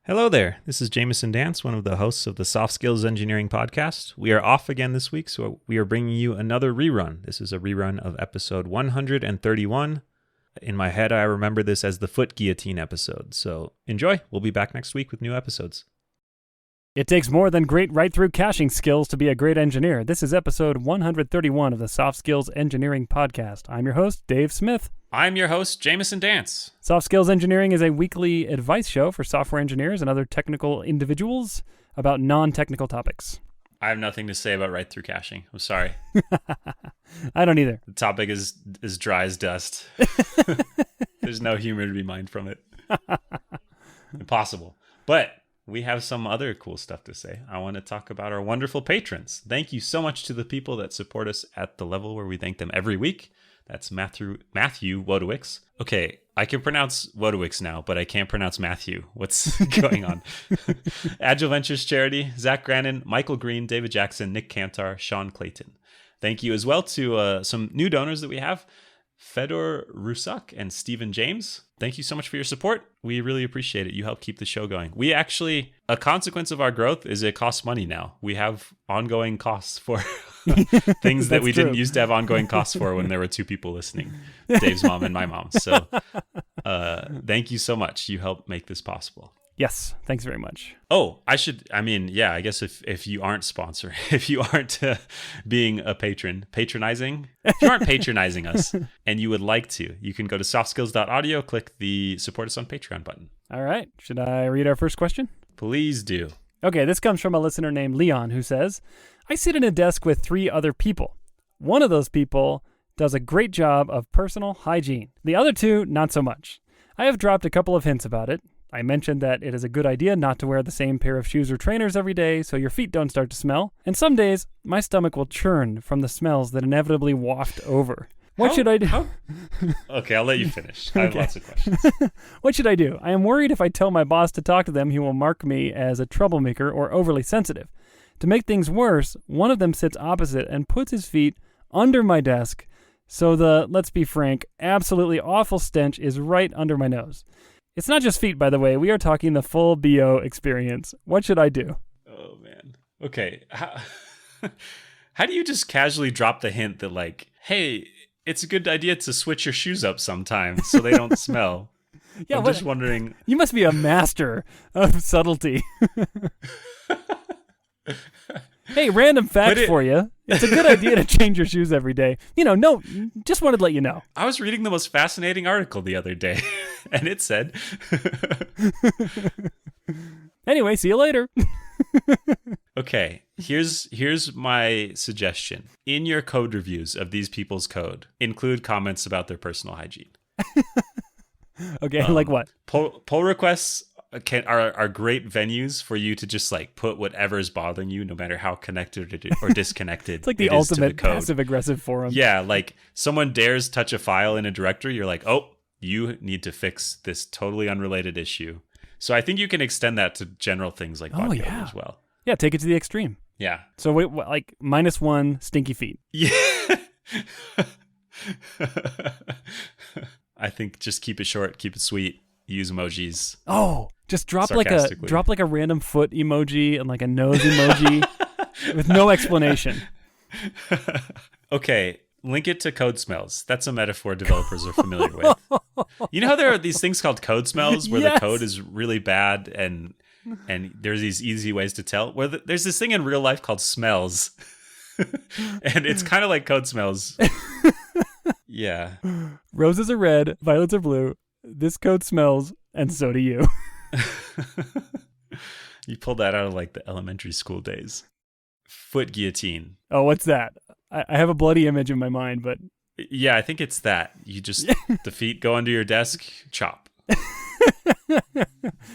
Hello there. This is Jamison Dance, one of the hosts of the Soft Skills Engineering podcast. We are off again this week, so we are bringing you another rerun. This is a rerun of episode 131. In my head, I remember this as the foot guillotine episode. So enjoy. We'll be back next week with new episodes. It takes more than great right-through caching skills to be a great engineer. This is episode 131 of the Soft Skills Engineering podcast. I'm your host, Dave Smith. I'm your host, Jamison Dance. Soft Skills Engineering is a weekly advice show for software engineers and other technical individuals about non-technical topics. I have nothing to say about right-through caching. I'm sorry. I don't either. The topic is as dry as dust. There's no humor to be mined from it. Impossible. But we have some other cool stuff to say. I want to talk about our wonderful patrons. Thank you so much to the people that support us at the level where we thank them every week. That's Matthew Wodowicz. Okay, I can pronounce Wodowicz now, but I can't pronounce Matthew. What's going on? Agile Ventures Charity, Zach Grannon, Michael Green, David Jackson, Nick Cantar, Sean Clayton. Thank you as well to some new donors that we have, Fedor Rusak and Stephen James. Thank you so much for your support. We really appreciate it. You help keep the show going. We actually, a consequence of our growth is it costs money now. We have ongoing costs for things that we didn't used to have ongoing costs for when there were two people listening, Dave's mom and my mom. So thank you so much. You help make this possible. Yes, thanks very much. Oh, I guess if you aren't if you aren't being a patronizing, if you aren't patronizing us and you would like to, you can go to softskills.audio, click the support us on Patreon button. All right. Should I read our first question? Please do. Okay, this comes from a listener named Leon who says, I sit in a desk with 3 other people. One of those people does a great job of personal hygiene. The other 2, not so much. I have dropped a couple of hints about it. I mentioned that it is a good idea not to wear the same pair of shoes or trainers every day so your feet don't start to smell. And some days, my stomach will churn from the smells that inevitably waft over. What should I do? Okay, I'll let you finish. I have lots of questions. What should I do? I am worried if I tell my boss to talk to them, he will mark me as a troublemaker or overly sensitive. To make things worse, one of them sits opposite and puts his feet under my desk, so the, let's be frank, absolutely awful stench is right under my nose. It's not just feet, by the way. We are talking the full BO experience. What should I do? Oh, man. Okay. How do you just casually drop the hint that, like, hey, it's a good idea to switch your shoes up sometimes so they don't smell? Yeah, I'm just wondering. You must be a master of subtlety. Hey, random fact for you. It's a good idea to change your shoes every day. No, just wanted to let you know. I was reading the most fascinating article the other day, and it said... Anyway, see you later. Okay, here's my suggestion. In your code reviews of these people's code, include comments about their personal hygiene. Okay, like what? Pull requests are great venues for you to just like put whatever is bothering you, no matter how connected or disconnected. It's like the ultimate passive-aggressive forum. Yeah, like someone dares touch a file in a directory, you're like, oh, you need to fix this totally unrelated issue. So I think you can extend that to general things like body odor as well. Yeah, take it to the extreme. Yeah. So wait, like -1 stinky feet. Yeah. I think just keep it short, keep it sweet. Use emojis. Oh, just drop like a random foot emoji and like a nose emoji with no explanation. Okay, link it to code smells. That's a metaphor developers are familiar with. You know how there are these things called code smells where the code is really bad and there's these easy ways to tell? Where there's this thing in real life called smells. And it's kind of like code smells. Yeah. Roses are red, violets are blue. This code smells, and so do you. You pulled that out of like the elementary school days. Foot guillotine. Oh, what's that? I have a bloody image in my mind, but... Yeah, I think it's that. You just, the feet go under your desk, chop.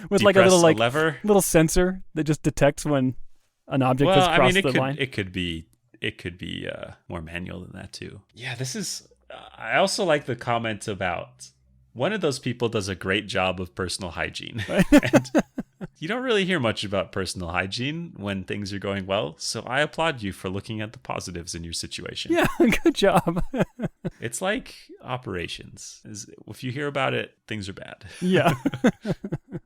With like a little lever. Little sensor that just detects when an object has crossed the line. It could be more manual than that too. Yeah, this is... I also like the comment about... One of those people does a great job of personal hygiene. And you don't really hear much about personal hygiene when things are going well. So I applaud you for looking at the positives in your situation. Yeah, good job. It's like operations. If you hear about it, things are bad. Yeah.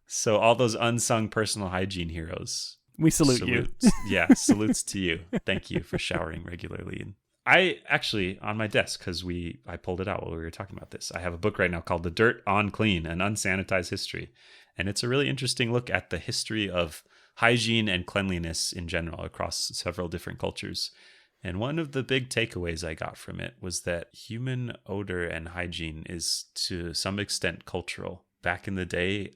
So all those unsung personal hygiene heroes, We salute you. Yeah, salutes to you. Thank you for showering regularly. And I actually, on my desk, because I pulled it out while we were talking about this, I have a book right now called The Dirt on Clean, an Unsanitized History. And it's a really interesting look at the history of hygiene and cleanliness in general across several different cultures. And one of the big takeaways I got from it was that human odor and hygiene is to some extent cultural. Back in the day,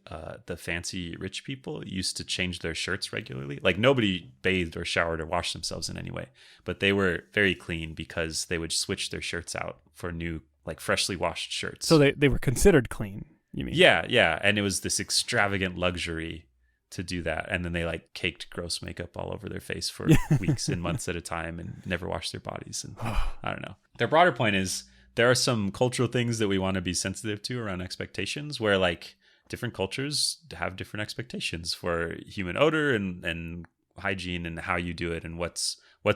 the fancy rich people used to change their shirts regularly. Like nobody bathed or showered or washed themselves in any way, but they were very clean because they would switch their shirts out for new, like freshly washed shirts. So they were considered clean, you mean? Yeah. And it was this extravagant luxury to do that. And then they like caked gross makeup all over their face for weeks and months at a time and never washed their bodies. And I don't know. Their broader point is there are some cultural things that we want to be sensitive to around expectations where like different cultures have different expectations for human odor and hygiene and how you do it and what's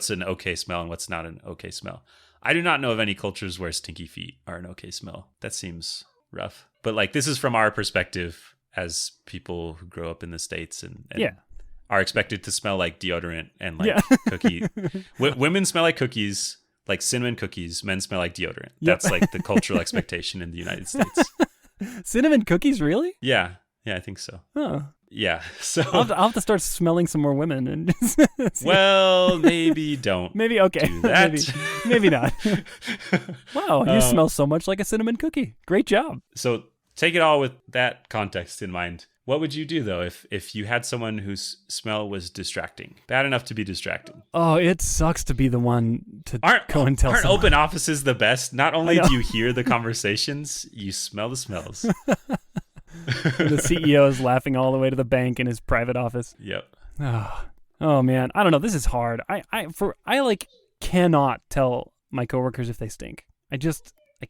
an okay smell and what's not an okay smell. I do not know of any cultures where stinky feet are an okay smell. That seems rough. But like this is from our perspective as people who grow up in the States and are expected to smell like deodorant and like cookie. Women smell like cookies, like cinnamon cookies. Men smell like deodorant. Yep. That's like the cultural expectation in the United States. Cinnamon cookies, really? Yeah, I think so. Oh. Yeah, so I'll have to start smelling some more women and just well, maybe don't. Maybe okay. Do that. maybe not. Wow, you smell so much like a cinnamon cookie. Great job. So take it all with that context in mind. What would you do though if you had someone whose smell was distracting, bad enough to be distracting? Oh, it sucks to be the one to go and tell. Aren't someone. Open offices the best? Not only do you hear the conversations, you smell the smells. The CEO is laughing all the way to the bank in his private office. Yep. Oh man, I don't know. This is hard. I like cannot tell my coworkers if they stink. I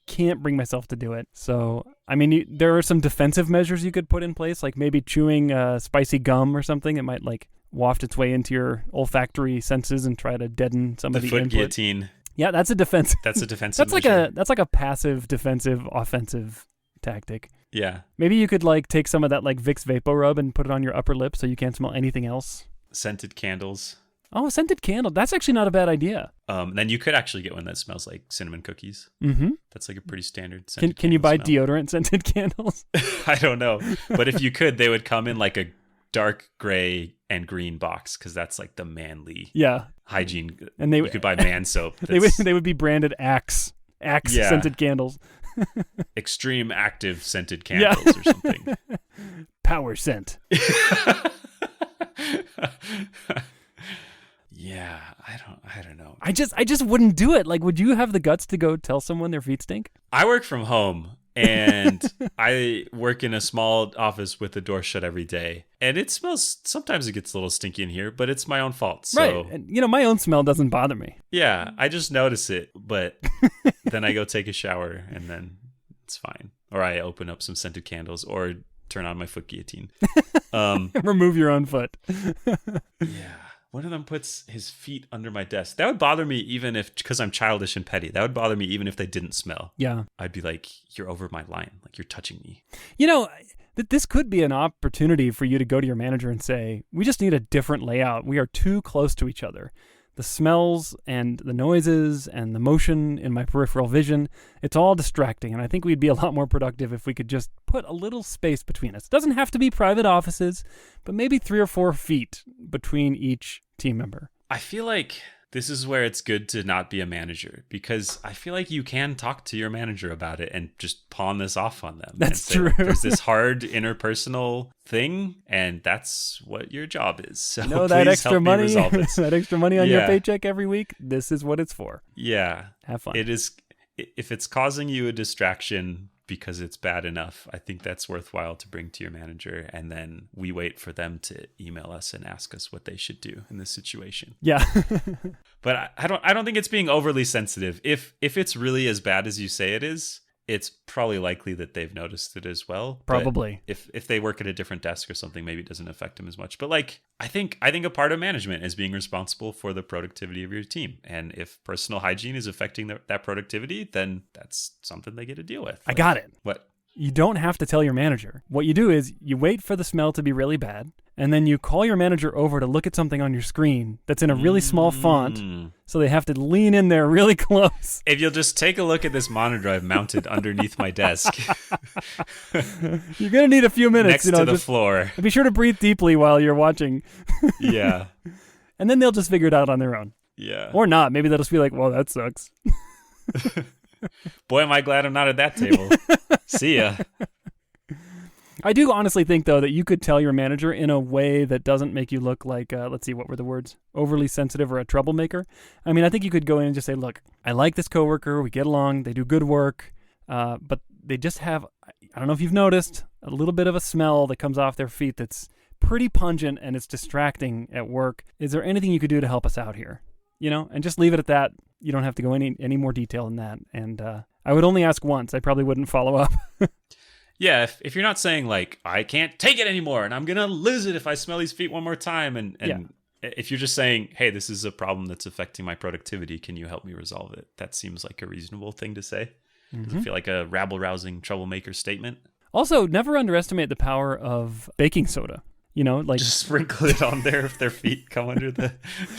can't bring myself to do it. So, I mean, there are some defensive measures you could put in place, like maybe chewing spicy gum or something. It might like waft its way into your olfactory senses and try to deaden some of the foot input. Guillotine. Yeah, that's a defensive. That's a defensive. That's like a passive defensive offensive tactic. Yeah. Maybe you could like take some of that like Vicks Vapor Rub and put it on your upper lip so you can't smell anything else. Scented candles. Oh, a scented candle. That's actually not a bad idea. Then you could actually get one that smells like cinnamon cookies. Mm-hmm. That's like a pretty standard scented Can you buy deodorant scented candles? I don't know. But if you could, they would come in like a dark gray and green box because that's like the manly hygiene. And you could buy man soap. They would be branded Axe scented candles. Extreme active scented candles or something. Power scent. Yeah, I don't know. I just wouldn't do it. Like, would you have the guts to go tell someone their feet stink? I work from home and I work in a small office with the door shut every day. And it smells, sometimes it gets a little stinky in here, but it's my own fault. So, right. And, my own smell doesn't bother me. Yeah, I just notice it, but then I go take a shower and then it's fine. Or I open up some scented candles or turn on my foot guillotine. Remove your own foot. Yeah. One of them puts his feet under my desk. That would bother me even if, because I'm childish and petty, that would bother me even if they didn't smell. Yeah. I'd be like, you're over my line. Like, you're touching me. This could be an opportunity for you to go to your manager and say, we just need a different layout. We are too close to each other. The smells and the noises and the motion in my peripheral vision, it's all distracting. And I think we'd be a lot more productive if we could just put a little space between us. It doesn't have to be private offices, but maybe 3 or 4 feet between each team member. I feel like this is where it's good to not be a manager, because I feel like you can talk to your manager about it and just pawn this off on them. That's true. There's this hard interpersonal thing, and that's what your job is. So that extra money, that extra money on your paycheck every week, this is what it's for. Yeah. Have fun. It is. If it's causing you a distraction because it's bad enough, I think that's worthwhile to bring to your manager, and then we wait for them to email us and ask us what they should do in this situation. Yeah. But I don't think it's being overly sensitive. If it's really as bad as you say it is, it's probably likely that they've noticed it as well. Probably. But if they work at a different desk or something, maybe it doesn't affect them as much. But like, I think a part of management is being responsible for the productivity of your team. And if personal hygiene is affecting that productivity, then that's something they get to deal with. I got it. What? You don't have to tell your manager. What you do is you wait for the smell to be really bad, and then you call your manager over to look at something on your screen that's in a really small font, so they have to lean in there really close. If you'll just take a look at this monitor I've mounted underneath my desk. You're going to need a few minutes. Next to the floor. Be sure to breathe deeply while you're watching. Yeah. And then they'll just figure it out on their own. Yeah. Or not. Maybe they'll just be like, well, that sucks. Boy, am I glad I'm not at that table. See ya. I do honestly think, though, that you could tell your manager in a way that doesn't make you look like, let's see, what were the words? Overly sensitive or a troublemaker. I mean, I think you could go in and just say, look, I like this coworker. We get along. They do good work. But they just have, I don't know if you've noticed, a little bit of a smell that comes off their feet that's pretty pungent and it's distracting at work. Is there anything you could do to help us out here? And just leave it at that. You don't have to go any more detail than that. And I would only ask once. I probably wouldn't follow up. Yeah, if you're not saying like, I can't take it anymore and I'm going to lose it if I smell these feet one more time. And if you're just saying, hey, this is a problem that's affecting my productivity, can you help me resolve it? That seems like a reasonable thing to say. Does it feel like a rabble-rousing troublemaker statement? Also, never underestimate the power of baking soda. Just sprinkle it on there if their feet come under the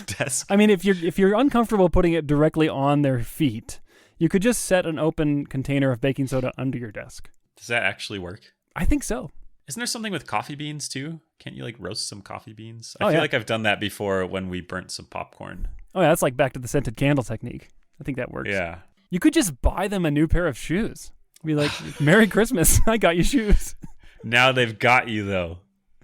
desk. I mean, if you're uncomfortable putting it directly on their feet, you could just set an open container of baking soda under your desk. Does that actually work? I think so. Isn't there something with coffee beans too? Can't you like roast some coffee beans? I feel like I've done that before when we burnt some popcorn. Oh yeah, that's like back to the scented candle technique. I think that works. Yeah. You could just buy them a new pair of shoes. Be like, Merry Christmas, I got you shoes. Now they've got you though.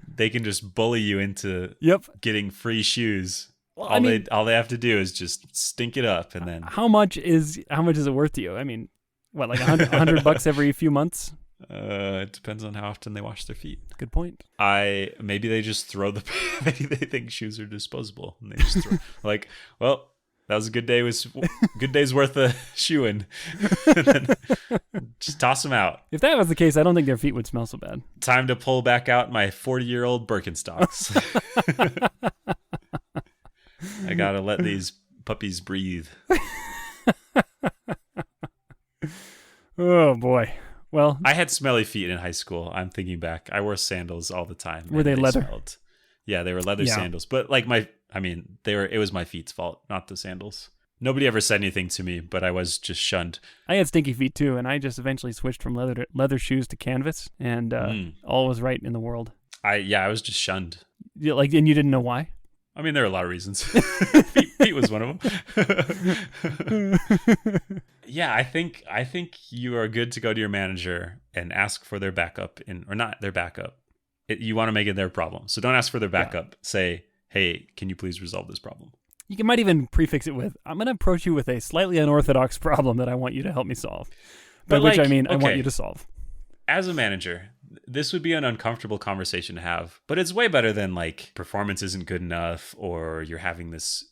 They can just bully you into getting free shoes. Well, all they have to do is just stink it up, and then how much is it worth to you? I mean, what, like $100 every few months? It depends on how often they wash their feet. Good point. Maybe they just throw maybe they think shoes are disposable, and they just throw like, well, that was a good day's worth of shoeing. Just toss them out. If that was the case, I don't think their feet would smell so bad. Time to pull back out my 40-year-old Birkenstocks. I gotta let these puppies breathe. Oh boy. Well, I had smelly feet in high school. I'm thinking back. I wore sandals all the time. Were they leather? Yeah, they were leather sandals. But like it was my feet's fault, not the sandals. Nobody ever said anything to me, but I was just shunned. I had stinky feet too, and I just eventually switched from leather shoes to canvas, and all was right in the world. I was just shunned. And you didn't know why? I mean, there are a lot of reasons. Feet was one of them. Yeah, I think you are good to go to your manager and ask for their backup or not their backup. You want to make it their problem. So don't ask for their backup. Say, hey, can you please resolve this problem? You might even prefix it with, I'm going to approach you with a slightly unorthodox problem that I want you to help me solve. By which I mean, I want you to solve. As a manager, this would be an uncomfortable conversation to have, but it's way better than like performance isn't good enough, or you're having this,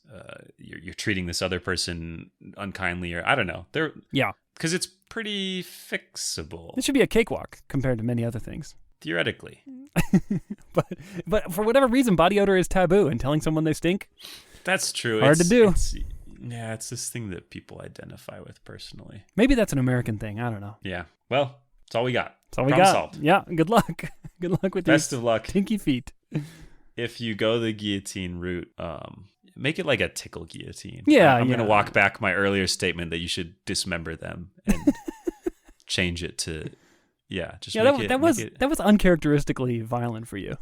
you're treating this other person unkindly, or I don't know. Because it's pretty fixable. It should be a cakewalk compared to many other things. Theoretically. but for whatever reason, body odor is taboo, and telling someone they stink. That's true. Hard to do. It's this thing that people identify with personally. Maybe that's an American thing. I don't know. Yeah. Well, that's all we got. That's all we got. Solved. Yeah. Good luck. Good luck with Best of luck. Stinky feet. If you go the guillotine route, make it like a tickle guillotine. Yeah. I'm going to walk back my earlier statement that you should dismember them and change it to, that was uncharacteristically violent for you.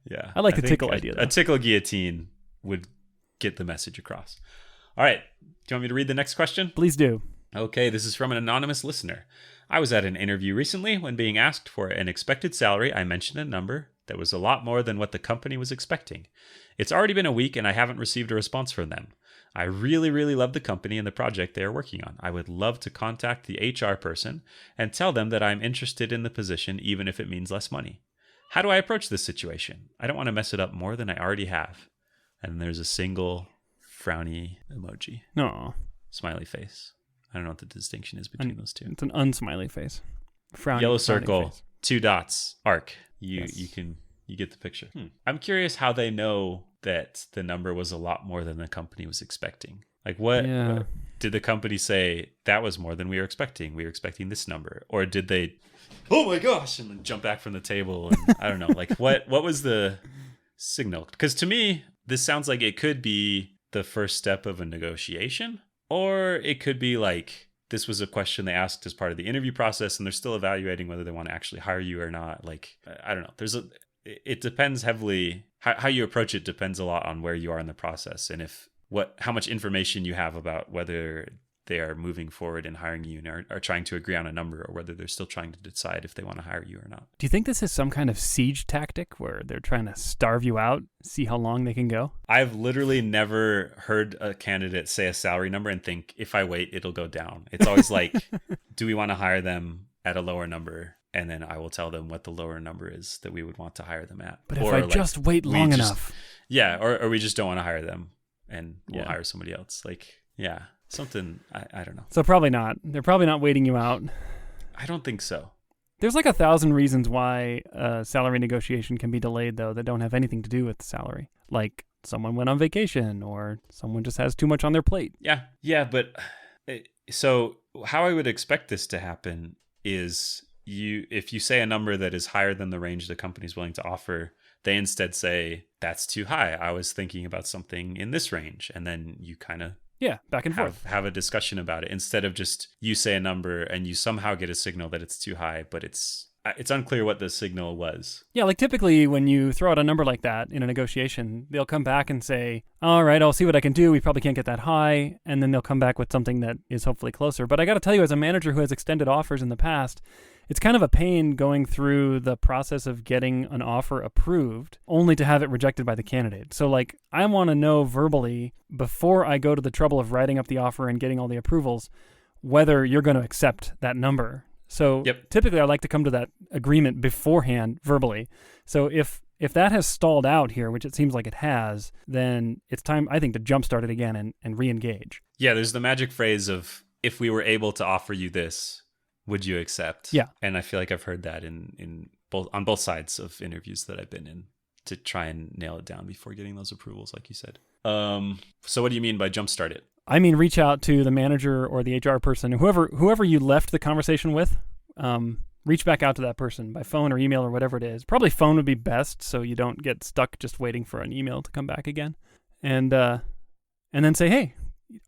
Yeah. I like the tickle idea, though. A tickle guillotine would get the message across. All right. Do you want me to read the next question? Please do. Okay, this is from an anonymous listener. I was at an interview recently. When being asked for an expected salary, I mentioned a number that was a lot more than what the company was expecting. It's already been a week and I haven't received a response from them. I really, really love the company and the project they are working on. I would love to contact the HR person and tell them that I'm interested in the position, even if it means less money. How do I approach this situation? I don't want to mess it up more than I already have. And there's a single frowny emoji. No. Smiley face. I don't know what the distinction is between those two. It's an unsmiley face. Frowning, Yellow frowning circle, face. 2 dots, arc. You get the picture. I'm curious how they know that the number was a lot more than the company was expecting. Like what did the company say that was more than we were expecting? We were expecting this number. Or did they, oh my gosh, and then jump back from the table? And I don't know. Like what was the signal? Because to me, this sounds like it could be the first step of a negotiation, or it could be like this was a question they asked as part of the interview process and they're still evaluating whether they want to actually hire you or not. Like, I don't know. It depends heavily. How you approach it depends a lot on where you are in the process and how much information you have about whether they are moving forward and hiring you and are trying to agree on a number, or whether they're still trying to decide if they want to hire you or not. Do you think this is some kind of siege tactic where they're trying to starve you out, see how long they can go? I've literally never heard a candidate say a salary number and think, if I wait, it'll go down. It's always like, do we want to hire them at a lower number? And then I will tell them what the lower number is that we would want to hire them at. But if I just wait long enough. Yeah, or we just don't want to hire them and we'll hire somebody else. Like, yeah. Something, I don't know. So probably not. They're probably not waiting you out. I don't think so. There's like 1,000 reasons why a salary negotiation can be delayed, though, that don't have anything to do with the salary. Like someone went on vacation or someone just has too much on their plate. Yeah, but so how I would expect this to happen is if you say a number that is higher than the range the company's willing to offer, they instead say, that's too high. I was thinking about something in this range. And then you kind of back and forth. Have a discussion about it instead of just you say a number and you somehow get a signal that it's too high, but it's unclear what the signal was. Yeah, like typically when you throw out a number like that in a negotiation, they'll come back and say, all right, I'll see what I can do. We probably can't get that high. And then they'll come back with something that is hopefully closer. But I got to tell you, as a manager who has extended offers in the past, it's kind of a pain going through the process of getting an offer approved only to have it rejected by the candidate. So like, I want to know verbally before I go to the trouble of writing up the offer and getting all the approvals, whether you're going to accept that number. So typically I like to come to that agreement beforehand verbally. So if that has stalled out here, which it seems like it has, then it's time, I think, to jumpstart it again and re-engage. Yeah, there's the magic phrase of, if we were able to offer you this, would you accept? Yeah. And I feel like I've heard that on both sides of interviews that I've been in to try and nail it down before getting those approvals, like you said. So what do you mean by jumpstart it? I mean, reach out to the manager or the HR person, whoever you left the conversation with, reach back out to that person by phone or email or whatever it is. Probably phone would be best so you don't get stuck just waiting for an email to come back again. And then say, hey,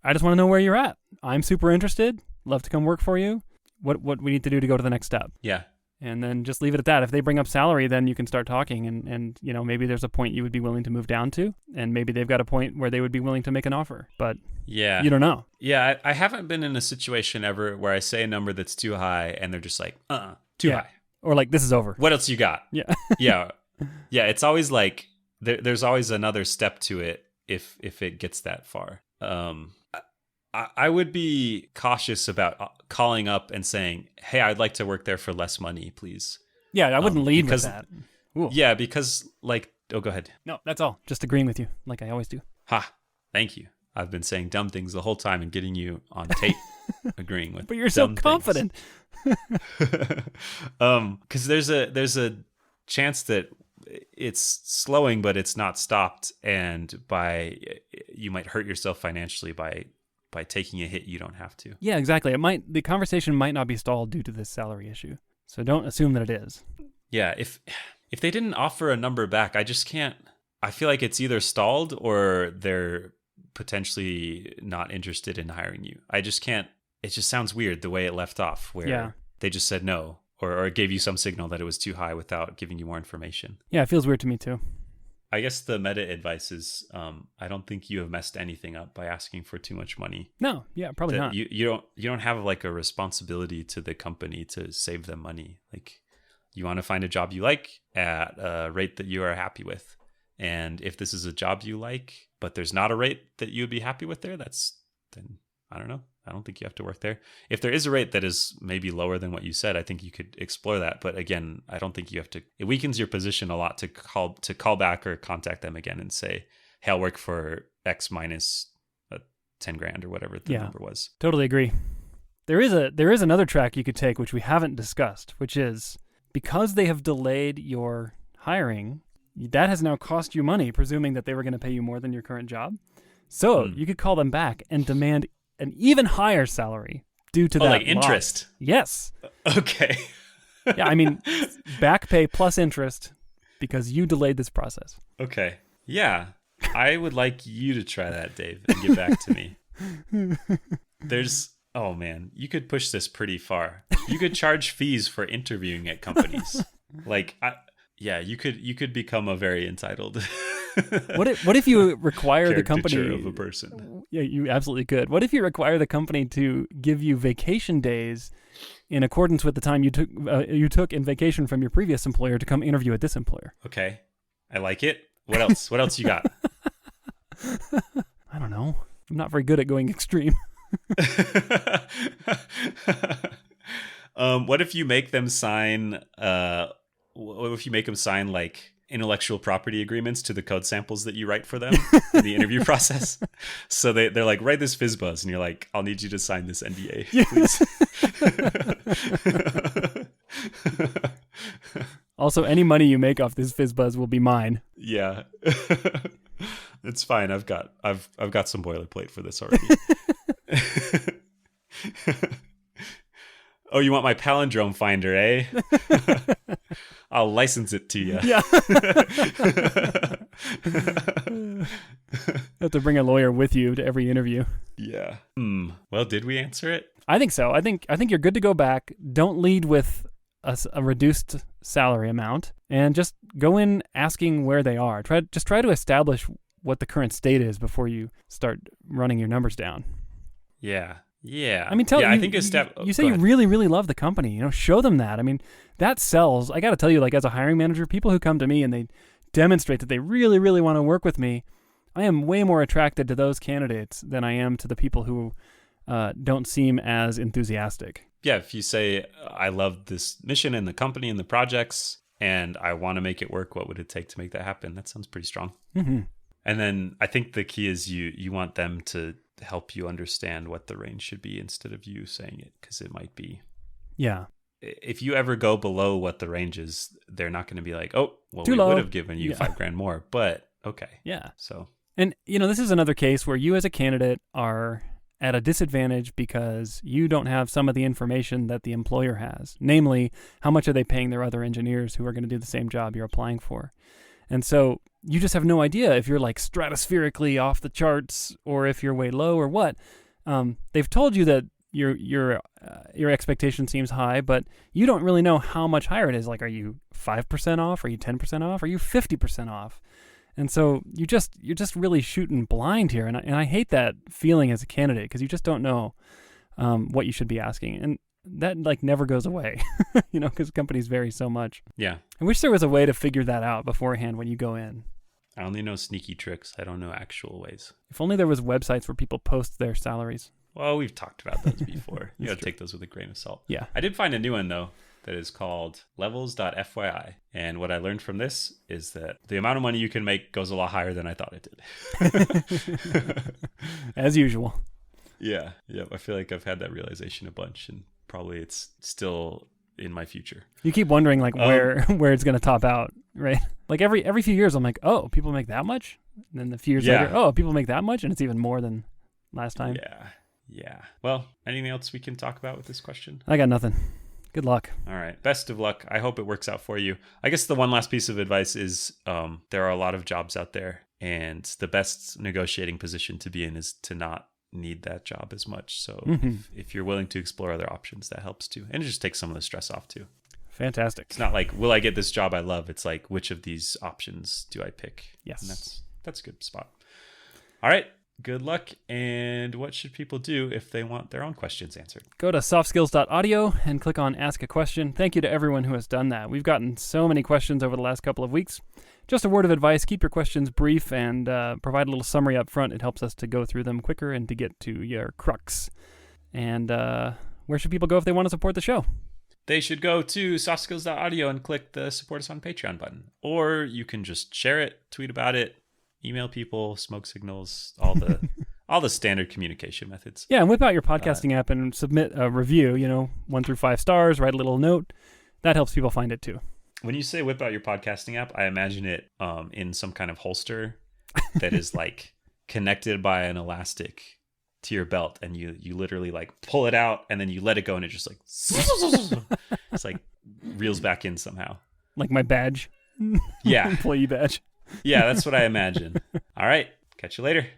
I just want to know where you're at. I'm super interested. Love to come work for you. What we need to do to go to the next step. Yeah. And then just leave it at that. If they bring up salary, then you can start talking and you know, maybe there's a point you would be willing to move down to, and maybe they've got a point where they would be willing to make an offer. But yeah, you don't know. Yeah, I haven't been in a situation ever where I say a number that's too high and they're just like, too high. Or like, this is over. What else you got? Yeah. Yeah. It's always like there's always another step to it if it gets that far. I would be cautious about calling up and saying, hey, I'd like to work there for less money, please. Yeah, I wouldn't lead with that. Ooh. Yeah, because like, go ahead. No, that's all. Just agreeing with you like I always do. Thank you. I've been saying dumb things the whole time and getting you on tape agreeing with. But you're so confident. Because there's a chance that it's slowing, but it's not stopped, and you might hurt yourself financially by taking a hit you don't have to. Yeah, exactly. The conversation might not be stalled due to this salary issue. So don't assume that it is. Yeah, if they didn't offer a number back, I just can't. I feel like it's either stalled or they're potentially not interested in hiring you. I just can't. It just sounds weird the way it left off, where they just said no, or gave you some signal that it was too high without giving you more information. Yeah, it feels weird to me too. I guess the meta advice is, I don't think you have messed anything up by asking for too much money. No, yeah, probably not. You don't have like a responsibility to the company to save them money. Like, you want to find a job you like at a rate that you are happy with. And if this is a job you like, but there's not a rate that you would be happy with there, then I don't know. I don't think you have to work there. If there is a rate that is maybe lower than what you said, I think you could explore that. But again, I don't think you have to. It weakens your position a lot to call back or contact them again and say, hey, I'll work for X minus 10 grand or whatever the number was. Totally agree. There is another track you could take, which we haven't discussed, which is because they have delayed your hiring, that has now cost you money, presuming that they were going to pay you more than your current job. So you could call them back and demand an even higher salary due to that like interest. Loss. Yes. Okay. Yeah, I mean, back pay plus interest because you delayed this process. Okay. Yeah. I would like you to try that, Dave, and get back to me. Oh man, you could push this pretty far. You could charge fees for interviewing at companies. You could become a very entitled What if you require the company of a person? Yeah, you absolutely could. What if you require the company to give you vacation days in accordance with the time you took in vacation from your previous employer to come interview at this employer? Okay. I like it. What else? What else you got? I don't know. I'm not very good at going extreme. What if you make them sign like intellectual property agreements to the code samples that you write for them in the interview process? So they're like, write this FizzBuzz, and you're like, I'll need you to sign this NDA, please. Also, any money you make off this FizzBuzz will be mine. Yeah. It's fine. I've got some boilerplate for this already. Oh, you want my palindrome finder, eh? I'll license it to you. Yeah. Have to bring a lawyer with you to every interview. Yeah. Well, did we answer it? I think so. I think you're good to go back. Don't lead with a reduced salary amount, and just go in asking where they are. Try to establish what the current state is before you start running your numbers down. Yeah. Yeah. I mean, I think you say you really, really love the company. Show them that. I mean, that sells. I got to tell you, like, as a hiring manager, people who come to me and they demonstrate that they really, really want to work with me, I am way more attracted to those candidates than I am to the people who don't seem as enthusiastic. Yeah, if you say, I love this mission and the company and the projects, and I want to make it work, what would it take to make that happen? That sounds pretty strong. Mm-hmm. And then I think the key is you want them to help you understand what the range should be instead of you saying it, because it might be. Yeah. If you ever go below what the range is, they're not going to be like, oh, well, Too we low. would have given you $5,000 more, but okay. Yeah. So. And, this is another case where you as a candidate are at a disadvantage because you don't have some of the information that the employer has. Namely, how much are they paying their other engineers who are going to do the same job you're applying for? And so you just have no idea if you're like stratospherically off the charts or if you're way low or what. They've told you that your expectation seems high, but you don't really know how much higher it is. Like, are you 5% off? Are you 10% off? Are you 50% off? And so you're just really shooting blind here, and I hate that feeling as a candidate because you just don't know what you should be asking, and that like never goes away, because companies vary so much. Yeah, I wish there was a way to figure that out beforehand when you go in. I only know sneaky tricks. I don't know actual ways. If only there was websites where people post their salaries. Well, we've talked about those before. You got to take those with a grain of salt. Yeah, I did find a new one though that is called levels.fyi. And what I learned from this is that the amount of money you can make goes a lot higher than I thought it did. As usual. Yeah. I feel like I've had that realization a bunch, and probably it's still in my future. You keep wondering like where it's going to top out, right? Like every few years I'm like, oh, people make that much? And then a few years later, oh, people make that much? And it's even more than last time. Yeah. Well, anything else we can talk about with this question? I got nothing. Good luck. All right. Best of luck. I hope it works out for you. I guess the one last piece of advice is there are a lot of jobs out there, and the best negotiating position to be in is to not need that job as much. So if you're willing to explore other options, that helps too. And it just takes some of the stress off too. Fantastic. It's not like, will I get this job I love? It's like, which of these options do I pick? Yes. And that's a good spot. All right. Good luck. And what should people do if they want their own questions answered? Go to softskills.audio and click on Ask a Question. Thank you to everyone who has done that. We've gotten so many questions over the last couple of weeks. Just a word of advice, keep your questions brief and provide a little summary up front. It helps us to go through them quicker and to get to your crux. And where should people go if they want to support the show? They should go to softskills.audio and click the Support Us on Patreon button. Or you can just share it, tweet about it, email people, smoke signals, all all the standard communication methods. Yeah, and whip out your podcasting app and submit a review, 1 through 5 stars, write a little note. That helps people find it too. When you say whip out your podcasting app, I imagine it in some kind of holster that is like connected by an elastic to your belt, and you literally like pull it out and then you let it go and it just like it's like reels back in somehow. Like my badge. Yeah. Employee badge. Yeah, that's what I imagine. All right. Catch you later.